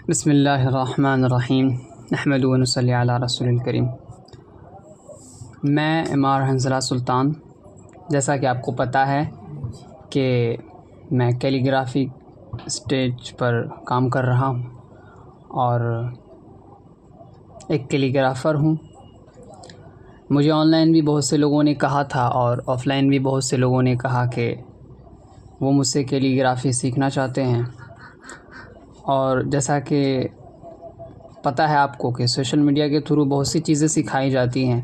बिस्मिल्लाहिर्रहमानिर्रहीम नहमदु व नसल्ली अला रसूलिल करीम। मैं इमार हंज़ला सुल्तान, जैसा कि आपको पता है कि मैं कैलीग्राफ़ी स्टेज पर काम कर रहा हूँ और एक कैलीग्राफ़र हूँ। मुझे ऑनलाइन भी बहुत से लोगों ने कहा था और ऑफ़लाइन भी बहुत से लोगों ने कहा कि वो मुझसे कैलीग्राफ़ी सीखना चाहते हैं। और जैसा कि पता है आपको कि सोशल मीडिया के थ्रू बहुत सी चीज़ें सिखाई जाती हैं।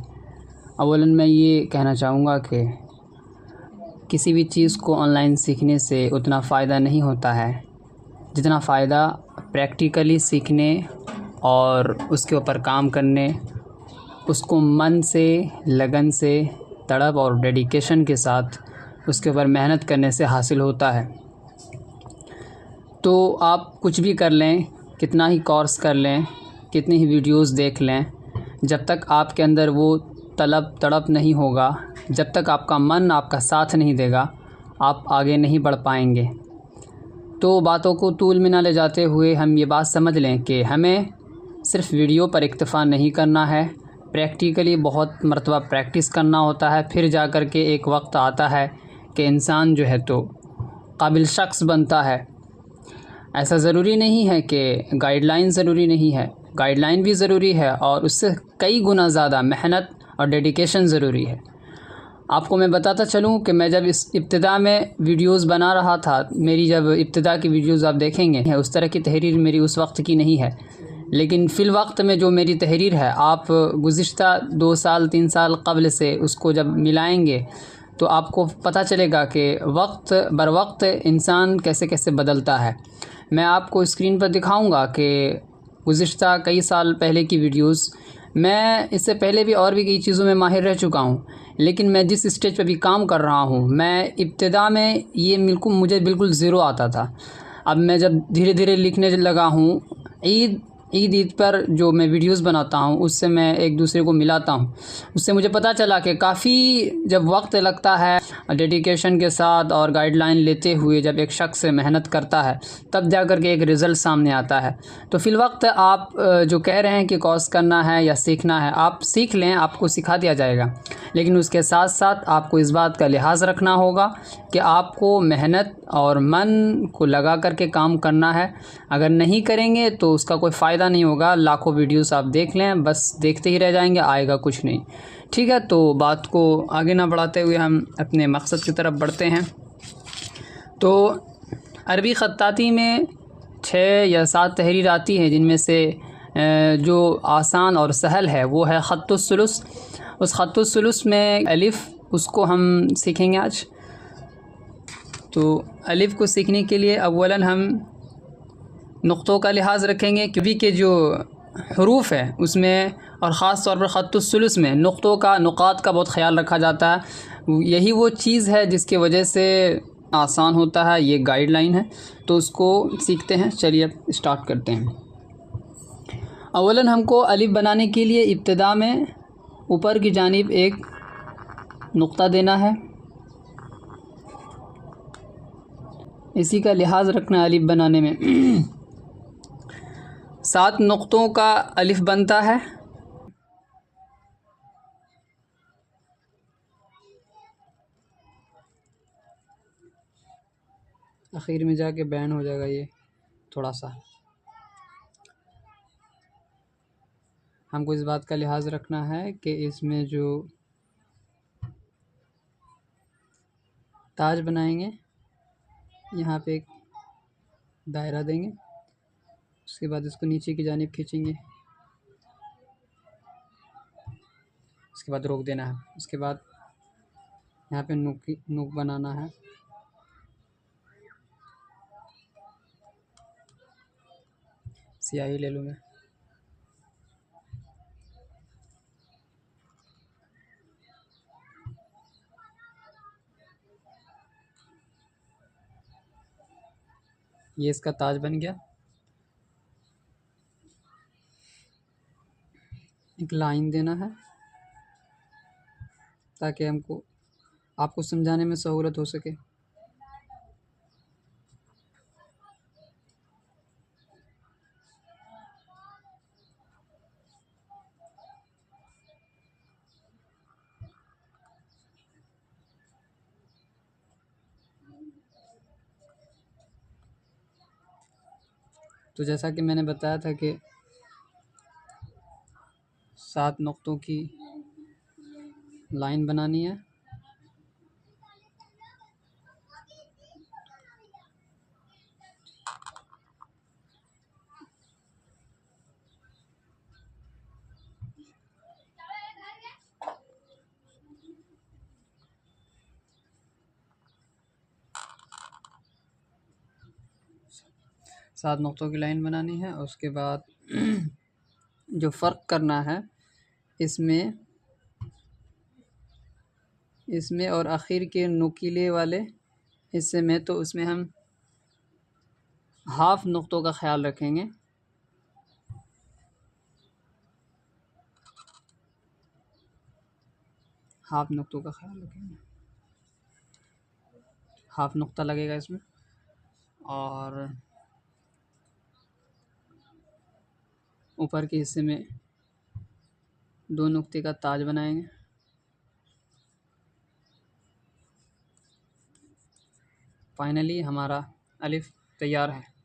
अवलन मैं ये कहना चाहूँगा कि किसी भी चीज़ को ऑनलाइन सीखने से उतना फ़ायदा नहीं होता है जितना फ़ायदा प्रैक्टिकली सीखने और उसके ऊपर काम करने, उसको मन से, लगन से, तड़प और डेडिकेशन के साथ उसके ऊपर मेहनत करने से हासिल होता है। तो आप कुछ भी कर लें, कितना ही कोर्स कर लें, कितनी ही वीडियोस देख लें, जब तक आपके अंदर वो तड़प नहीं होगा, जब तक आपका मन आपका साथ नहीं देगा, आप आगे नहीं बढ़ पाएंगे। तो बातों को तूल में ना ले जाते हुए हम ये बात समझ लें कि हमें सिर्फ़ वीडियो पर इक्तफ़ा नहीं करना है, प्रैक्टिकली बहुत मरतबा प्रैक्टिस करना होता है। फिर जा कर के एक वक्त आता है कि इंसान जो है तो काबिल शख्स बनता है। ऐसा ज़रूरी नहीं है कि गाइडलाइन ज़रूरी नहीं है, गाइडलाइन भी ज़रूरी है और उससे कई गुना ज़्यादा मेहनत और डेडिकेशन ज़रूरी है। आपको मैं बताता चलूँ कि मैं जब इस इब्तिदा में वीडियोस बना रहा था, मेरी जब इब्तिदा की वीडियोस आप देखेंगे, उस तरह की तहरीर मेरी उस वक्त की नहीं है, लेकिन फ़िल वक्त में जो मेरी तहरीर है, आप गुज़िश्ता 2 साल 3 साल क़ब्ल से उसको जब मिलाएंगे तो आपको पता चलेगा कि वक्त बर वक्त इंसान कैसे कैसे बदलता है। मैं आपको स्क्रीन पर दिखाऊंगा कि गुज़िश्ता कई साल पहले की वीडियोस, मैं इससे पहले भी और भी कई चीज़ों में माहिर रह चुका हूँ, लेकिन मैं जिस स्टेज पर भी काम कर रहा हूँ, मैं इब्तिदा में ये मुझे बिल्कुल ज़ीरो आता था। अब मैं जब धीरे धीरे लिखने लगा हूँ, ईद पर जो मैं वीडियोस बनाता हूँ उससे मैं एक दूसरे को मिलाता हूँ, उससे मुझे पता चला कि काफ़ी जब वक्त लगता है डेडिकेशन के साथ और गाइडलाइन लेते हुए जब एक शख्स मेहनत करता है तब जा कर के एक रिज़ल्ट सामने आता है। तो फ़िल वक्त आप जो कह रहे हैं कि कोर्स करना है या सीखना है, आप सीख लें, आपको सिखा दिया जाएगा, लेकिन उसके साथ साथ आपको इस बात का लिहाज रखना होगा कि आपको मेहनत और मन को लगा करके काम करना है। अगर नहीं करेंगे तो उसका कोई फ़ायदा नहीं होगा। लाखों वीडियोस आप देख लें, बस देखते ही रह जाएंगे, आएगा कुछ नहीं। ठीक है, तो बात को आगे ना बढ़ाते हुए हम अपने मकसद की तरफ बढ़ते हैं। तो अरबी ख़त्ताती में 6 या 7 तहरीर आती हैं, जिनमें से जो आसान और सहल है वो है ख़त्तुस्सुलुस। उस ख़त्तुस्सुलुस में अलिफ़, उसको हम सीखेंगे आज। तो अलिफ़ को सीखने के लिए अव्वलन हम नुक़्तों का लिहाज रखेंगे, क्योंकि के जो हरूफ है उसमें और ख़ास तौर पर ख़त्तुस्सुलुस में नुक़्तों का, नुक़ात का बहुत ख़याल रखा जाता है। यही वो चीज़ है जिसकी वजह से आसान होता है, ये गाइडलाइन है। तो उसको सीखते हैं, चलिए अब स्टार्ट करते हैं। अव्वलन हमको अलिफ़ बनाने के लिए इब्तिदा में ऊपर की जानिब एक नुक़्ता देना है, इसी का लिहाज रखना अलिफ़ बनाने में। 7 नुक़्तों का अलिफ़ बनता है। आखिर में जाके बैन हो जाएगा ये थोड़ा सा। हमको इस बात का लिहाज रखना है कि इसमें जो ताज बनाएंगे, यहाँ पे एक दायरा देंगे, उसके बाद इसको नीचे की जानिब खींचेंगे, उसके बाद रोक देना है। उसके बाद यहाँ पे नुक बनाना है, स्याही ले लूँ मैं। ये इसका ताज बन गया। एक लाइन देना है ताकि आपको समझाने में सहूलत हो सके। तो जैसा कि मैंने बताया था कि 7 नुक्तों की लाइन बनानी है। सात नुक्तों की लाइन बनानी है। उसके बाद जो फ़र्क करना है इसमें और आखिर के नुकीले वाले हिस्से में, तो उसमें हम हाफ नुक्तों का ख्याल रखेंगे। हाफ नुक्तों का ख्याल रखेंगे, हाफ नुक्ता लगेगा इसमें। और ऊपर के हिस्से में 2 नुक्ते का ताज बनाएंगे। फाइनली हमारा अलिफ तैयार है।